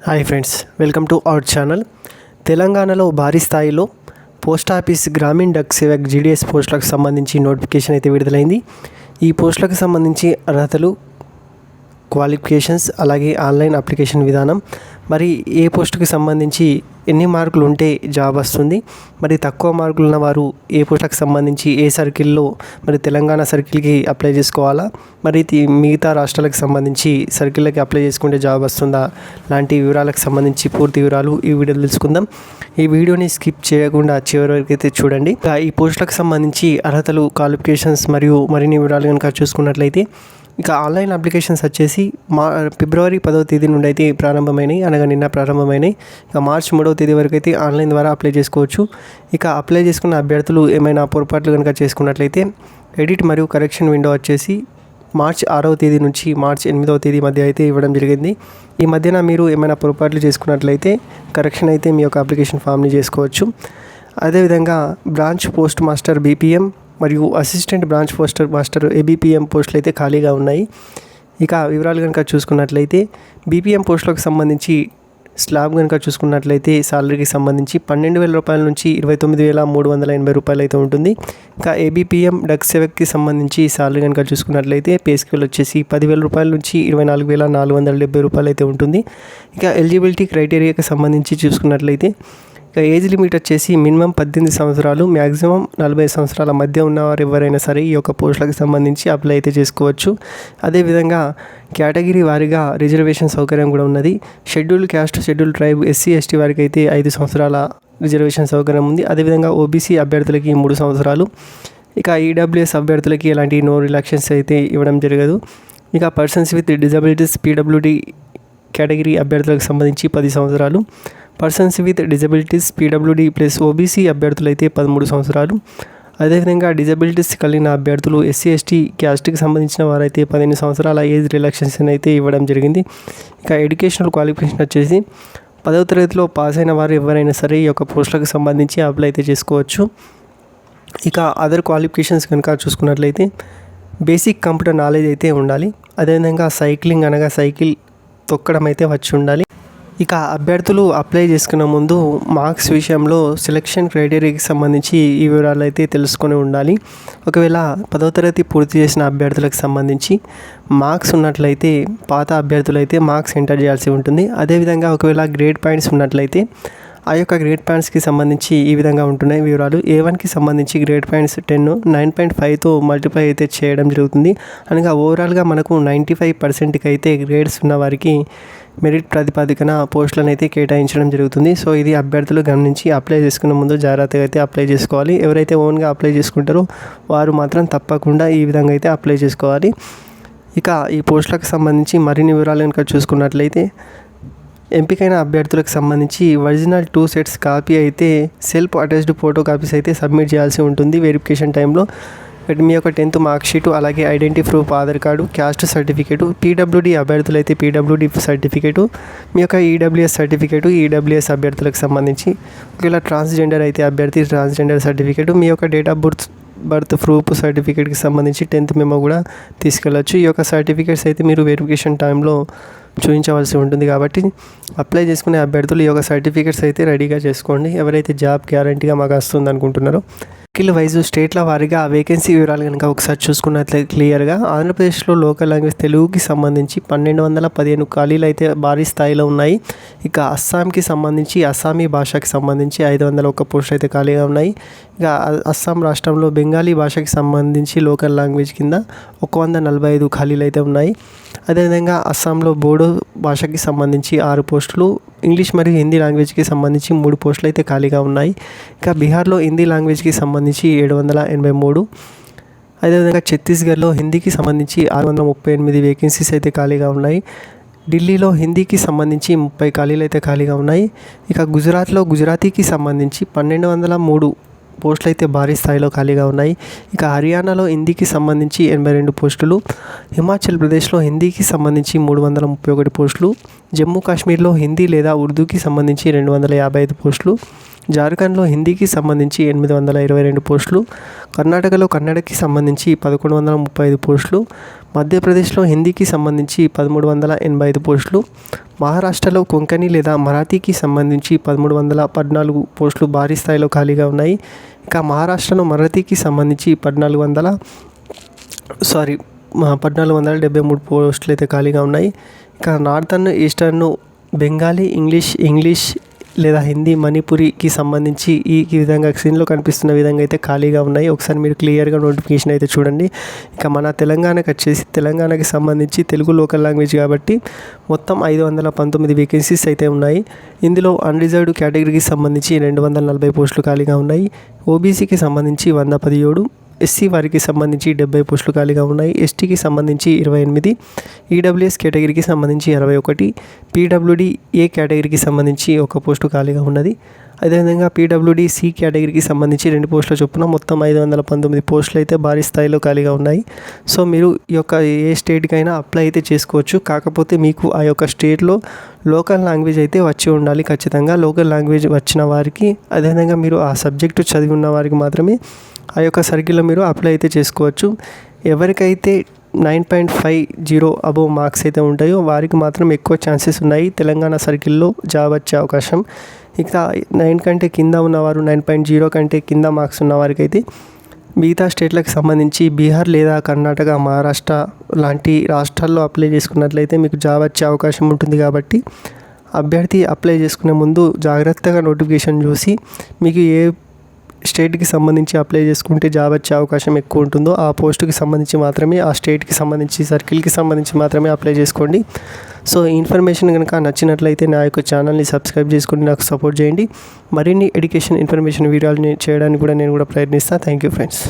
Hi friends, welcome to our channel. తెలంగాణలో భారీ స్థాయిలో పోస్ట్ ఆఫీస్ గ్రామీణ డక్ సేవక్ జీడీఎస్ పోస్టులకు సంబంధించి నోటిఫికేషన్ అయితే విడుదలైంది. ఈ పోస్టులకు సంబంధించి అర్హతలు, క్వాలిఫికేషన్స్, అలాగే ఆన్లైన్ అప్లికేషన్ విధానం, మరి ఏ పోస్టుకి సంబంధించి ఎన్ని మార్కులు ఉంటే జాబ్ వస్తుంది, మరి తక్కువ మార్కులు ఉన్న వారు ఏ పోస్టులకు సంబంధించి ఏ సర్కిల్లో, మరి తెలంగాణ సర్కిల్కి అప్లై చేసుకోవాలా, మరి మిగతా రాష్ట్రాలకు సంబంధించి సర్కిళ్ళకి అప్లై చేసుకుంటే జాబ్ వస్తుందా, లాంటి వివరాలకు సంబంధించి పూర్తి వివరాలు ఈ వీడియోలో తెలుసుకుందాం. ఈ వీడియోని స్కిప్ చేయకుండా చివరి వరకు అయితే చూడండి. ఈ పోస్టులకు సంబంధించి అర్హతలు, క్వాలిఫికేషన్స్ మరియు మరిన్ని వివరాలు కనుక చూసుకున్నట్లయితే, ఇక ఆన్లైన్ అప్లికేషన్స్ వచ్చేసి ఫిబ్రవరి 10వ తేదీ నుండి అయితే ప్రారంభమైనాయి, అనగా నిన్న ప్రారంభమైనాయి. ఇక మార్చి 3వ తేదీ వరకు అయితే ఆన్లైన్ ద్వారా అప్లై చేసుకోవచ్చు. ఇక అప్లై చేసుకున్న అభ్యర్థులు ఏమైనా పొరపాట్లు కనుక చేసుకున్నట్లయితే ఎడిట్ మరియు కరెక్షన్ విండో వచ్చేసి మార్చి 6వ తేదీ నుంచి మార్చి 8వ తేదీ మధ్య అయితే ఇవ్వడం జరిగింది. ఈ మధ్యన మీరు ఏమైనా పొరపాట్లు చేసుకున్నట్లయితే కరెక్షన్ అయితే మీ యొక్క అప్లికేషన్ ఫామ్ని చేసుకోవచ్చు. అదేవిధంగా బ్రాంచ్ పోస్ట్ మాస్టర్ బీపీఎం మరియు assistant branch poster master ABPM పోస్టులు అయితే ఖాళీగా ఉన్నాయి. ఇక వివరాలు కనుక చూసుకున్నట్లయితే బీపీఎం పోస్టులకు సంబంధించి స్లాబ్ కనుక చూసుకున్నట్లయితే సాలరీకి సంబంధించి 12,000 రూపాయల నుంచి 29,380 రూపాయలు అయితే ఉంటుంది. ఇంకా ఏబీపీఎం డక్ సేవక్కి సంబంధించి సాలరీ కనుక చూసుకున్నట్లయితే పే స్కేల్ వచ్చేసి 10,000 రూపాయల నుంచి 24,470 రూపాయలు అయితే ఉంటుంది. ఇక ఎలిజిబిలిటీ క్రైటీరియాకి సంబంధించి చూసుకున్నట్లయితే ఇక ఏజ్ లిమిట్ వచ్చేసి మినిమం 18 సంవత్సరాలు, మ్యాక్సిమం 40 సంవత్సరాల మధ్య ఉన్నవారు ఎవరైనా సరే ఈ యొక్క పోస్టులకు సంబంధించి అప్లై అయితే చేసుకోవచ్చు. అదేవిధంగా కేటగిరీ వారీగా రిజర్వేషన్ సౌకర్యం కూడా ఉన్నది. Schedule caste, schedule tribe, SC ST వారికి అయితే 5 సంవత్సరాల రిజర్వేషన్ సౌకర్యం ఉంది. అదేవిధంగా ఓబీసీ అభ్యర్థులకి 3 సంవత్సరాలు. ఇక ఈడబ్ల్యూఎస్ అభ్యర్థులకి ఎలాంటి నో రిలాక్షన్స్ అయితే ఇవ్వడం జరగదు. ఇక persons with disabilities PWD category అభ్యర్థులకు సంబంధించి 10 సంవత్సరాలు. Persons with disabilities PWD plus OBC అభ్యర్థులు అయితే 13 సంవత్సరాలు. అదేవిధంగా డిజబిలిటీస్ కలిగిన అభ్యర్థులు ఎస్సీ ఎస్టీ క్యాస్ట్కి సంబంధించిన వారైతే 15 సంవత్సరాల ఏజ్ రిలాక్సేషన్ అయితే ఇవ్వడం జరిగింది. ఇక ఎడ్యుకేషనల్ క్వాలిఫికేషన్ వచ్చేసి 10వ తరగతిలో పాస్ అయిన వారు ఎవరైనా సరే ఈ యొక్క పోస్టులకు సంబంధించి అప్లై అయితే చేసుకోవచ్చు. ఇక అదర్ క్వాలిఫికేషన్స్ కనుక చూసుకున్నట్లయితే బేసిక్ కంప్యూటర్ నాలెడ్జ్ అయితే ఉండాలి. అదేవిధంగా సైక్లింగ్ అనగా సైకిల్ తొక్కడం అయితే వచ్చి ఉండాలి. ఇక అభ్యర్థులు అప్లై చేసుకునే ముందు మార్క్స్ విషయంలో సెలక్షన్ క్రైటీరియాకి సంబంధించి ఈ వివరాలు అయితే తెలుసుకొని ఉండాలి. ఒకవేళ 10వ తరగతి పూర్తి చేసిన అభ్యర్థులకు సంబంధించి మార్క్స్ ఉన్నట్లయితే పాత అభ్యర్థులు అయితే మార్క్స్ ఎంటర్ చేయాల్సి ఉంటుంది. అదేవిధంగా ఒకవేళ గ్రేడ్ పాయింట్స్ ఉన్నట్లయితే ఆ యొక్క గ్రేడ్ పాయింట్స్కి సంబంధించి ఈ విధంగా ఉంటున్నాయి వివరాలు. A1కి సంబంధించి గ్రేడ్ పాయింట్స్ 10, 9.5తో మల్టిప్లై అయితే చేయడం జరుగుతుంది. అనగా ఓవరాల్గా మనకు 95%కి అయితే గ్రేడ్స్ ఉన్న వారికి మెరిట్ ప్రాతిపదికన పోస్టులను అయితే కేటాయించడం జరుగుతుంది. సో ఇది అభ్యర్థులు గమనించి అప్లై చేసుకునే ముందు జాగ్రత్తగా అయితే అప్లై చేసుకోవాలి. ఎవరైతే ఓన్గా అప్లై చేసుకుంటారో వారు మాత్రం తప్పకుండా ఈ విధంగా అయితే అప్లై చేసుకోవాలి. ఇక ఈ పోస్టులకు సంబంధించి మరిన్ని వివరాలు కనుక చూసుకున్నట్లయితే ఎంపికైన అభ్యర్థులకు సంబంధించి ఒరిజినల్ 2 సెట్స్ కాపీ అయితే సెల్ఫ్ అటాచ్డ్ ఫోటో కాపీస్ అయితే సబ్మిట్ చేయాల్సి ఉంటుంది వెరిఫికేషన్ టైంలో. మీ యొక్క 10th మార్క్ షీటు, అలాగే identity proof, Aadhaar card, caste certificate, PWD అభ్యర్థులు అయితే పీడబ్ల్యూడీ సర్టిఫికేటు, మీ యొక్క ఈడబ్ల్యూఎస్ సర్టిఫికేటు, ఈడబ్ల్యూఎస్ అభ్యర్థులకు సంబంధించి ఒకవేళ ట్రాన్స్జెండర్ అయితే అభ్యర్థి ట్రాన్స్జెండర్ సర్టిఫికేటు, మీ యొక్క డేట్ ఆఫ్ బర్త్ ప్రూఫ్ సర్టిఫికేట్కి సంబంధించి 10th మెమో కూడా తీసుకెళ్ళచ్చు. ఈ యొక్క సర్టిఫికేట్స్ అయితే మీరు వెరిఫికేషన్ టైంలో చూపించవలసి ఉంటుంది. కాబట్టి అప్లై చేసుకునే అభ్యర్థులు ఈ యొక్క సర్టిఫికేట్స్ అయితే రెడీగా చేసుకోండి. ఎవరైతే జాబ్ గ్యారంటీగా మాకు వస్తుంది అనుకుంటున్నారో స్కిల్ వైజ్ స్టేట్ల వారీగా వేకెన్సీ వివరాలు కనుక ఒకసారి చూసుకున్నట్లయితే క్లియర్గా ఆంధ్రప్రదేశ్లో లోకల్ లాంగ్వేజ్ తెలుగుకి సంబంధించి 1215 ఖాళీలు అయితే భారీ స్థాయిలో ఉన్నాయి. ఇక అస్సాంకి సంబంధించి అస్సామీ భాషకి సంబంధించి 501 పోస్టులు అయితే ఖాళీగా ఉన్నాయి. ఇక అస్సాం రాష్ట్రంలో బెంగాలీ భాషకి సంబంధించి లోకల్ లాంగ్వేజ్ కింద 145 ఖాళీలు అయితే ఉన్నాయి. అదేవిధంగా అస్సాంలో బోడో భాషకి సంబంధించి 6 పోస్టులు, ఇంగ్లీష్ మరియు హిందీ లాంగ్వేజ్కి సంబంధించి 3 పోస్టులు అయితే ఖాళీగా ఉన్నాయి. ఇక బీహార్లో హిందీ లాంగ్వేజ్కి సంబంధించి 783, అదేవిధంగా ఛత్తీస్గఢ్లో హిందీకి సంబంధించి 638 వేకెన్సీస్ అయితే ఖాళీగా ఉన్నాయి. ఢిల్లీలో హిందీకి సంబంధించి 30 ఖాళీలు అయితే ఖాళీగా ఉన్నాయి. ఇక గుజరాత్లో గుజరాతీకి సంబంధించి 1203 పోస్టులు అయితే భారీ స్థాయిలో ఖాళీగా ఉన్నాయి. ఇక హర్యానాలో హిందీకి సంబంధించి 82 పోస్టులు, హిమాచల్ ప్రదేశ్లో హిందీకి సంబంధించి 331 పోస్టులు, జమ్మూ కాశ్మీర్లో హిందీ లేదా ఉర్దూకి సంబంధించి 255 పోస్టులు, జార్ఖండ్లో హిందీకి సంబంధించి 822 పోస్టులు, కర్ణాటకలో కన్నడకి సంబంధించి 1135 పోస్టులు, మధ్యప్రదేశ్లో హిందీకి సంబంధించి 1385 పోస్టులు, మహారాష్ట్రలో కొంకణి లేదా మరాఠీకి సంబంధించి 1314 పోస్టులు భారీ స్థాయిలో ఖాళీగా ఉన్నాయి. ఇక మహారాష్ట్రలో మరాఠీకి సంబంధించి 1473 పోస్టులు అయితే ఖాళీగా ఉన్నాయి. ఇక నార్థన్, ఈస్టర్న్, బెంగాలీ, ఇంగ్లీష్ లేదా హిందీ, మణిపురికి సంబంధించి ఈ విధంగా స్క్రీన్లో కనిపిస్తున్న విధంగా అయితే ఖాళీగా ఉన్నాయి. ఒకసారి మీరు క్లియర్గా నోటిఫికేషన్ అయితే చూడండి. ఇక మన తెలంగాణకి సంబంధించి తెలుగు లోకల్ లాంగ్వేజ్ కాబట్టి మొత్తం 519 వేకెన్సీస్ అయితే ఉన్నాయి. ఇందులో అన్రిజర్వ్డ్ కేటగిరీకి సంబంధించి 240 పోస్టులు ఖాళీగా ఉన్నాయి. ఓబీసీకి సంబంధించి 117, ఎస్సీ వారికి సంబంధించి 70 పోస్టులు ఖాళీగా ఉన్నాయి. ఎస్టీకి సంబంధించి 28, ఈడబ్ల్యూఎస్ కేటగిరీకి సంబంధించి 61, పీడబ్ల్యూడీ ఏ కేటగిరీకి సంబంధించి 1 పోస్టు ఖాళీగా ఉన్నది. అదేవిధంగా పీడబ్ల్యూడీ సి కేటగిరీకి సంబంధించి 2 పోస్టుల చొప్పున మొత్తం 519 పోస్టులు అయితే భారీ స్థాయిలో ఖాళీగా ఉన్నాయి. సో మీరు ఈ యొక్క ఏ స్టేట్కైనా అప్లై అయితే చేసుకోవచ్చు. కాకపోతే మీకు ఆ యొక్క స్టేట్లో లోకల్ లాంగ్వేజ్ అయితే వచ్చి ఉండాలి ఖచ్చితంగా. లోకల్ లాంగ్వేజ్ వచ్చిన వారికి, అదేవిధంగా మీరు ఆ సబ్జెక్టు చదివి ఉన్న వారికి మాత్రమే ఆ యొక్క సర్కిల్లో మీరు అప్లై అయితే చేసుకోవచ్చు. ఎవరికైతే 9.50 అబోవ్ మార్క్స్ అయితే ఉంటాయో వారికి మాత్రం ఎక్కువ ఛాన్సెస్ ఉన్నాయి తెలంగాణ సర్కిల్లో జాబ్ వచ్చే అవకాశం. ఇక 9 కంటే కింద ఉన్నవారు, 9.0 కంటే కింద మార్క్స్ ఉన్న వారికి అయితే మిగతా స్టేట్లకు సంబంధించి బీహార్ లేదా కర్ణాటక, మహారాష్ట్ర లాంటి రాష్ట్రాల్లో అప్లై చేసుకున్నట్లయితే మీకు జాబ్ వచ్చే అవకాశం ఉంటుంది. కాబట్టి అభ్యర్థి అప్లై చేసుకునే ముందు జాగ్రత్తగా నోటిఫికేషన్ చూసి మీకు ఏ స్టేట్కి సంబంధించి అప్లై చేసుకుంటే జాబ్ వచ్చే అవకాశం ఎక్కువ ఉంటుందో ఆ పోస్టుకి సంబంధించి మాత్రమే, ఆ స్టేట్కి సంబంధించి, సర్కిల్కి సంబంధించి మాత్రమే అప్లై చేసుకోండి. సో ఈ ఇన్ఫర్మేషన్ కనుక నచ్చినట్లయితే నా యొక్క ఛానల్ని సబ్స్క్రైబ్ చేసుకుని నాకు సపోర్ట్ చేయండి. మరిన్ని ఎడ్యుకేషన్ ఇన్ఫర్మేషన్ వీడియోలు చేయడానికి కూడా నేను ప్రయత్నిస్తాను. Thank you friends.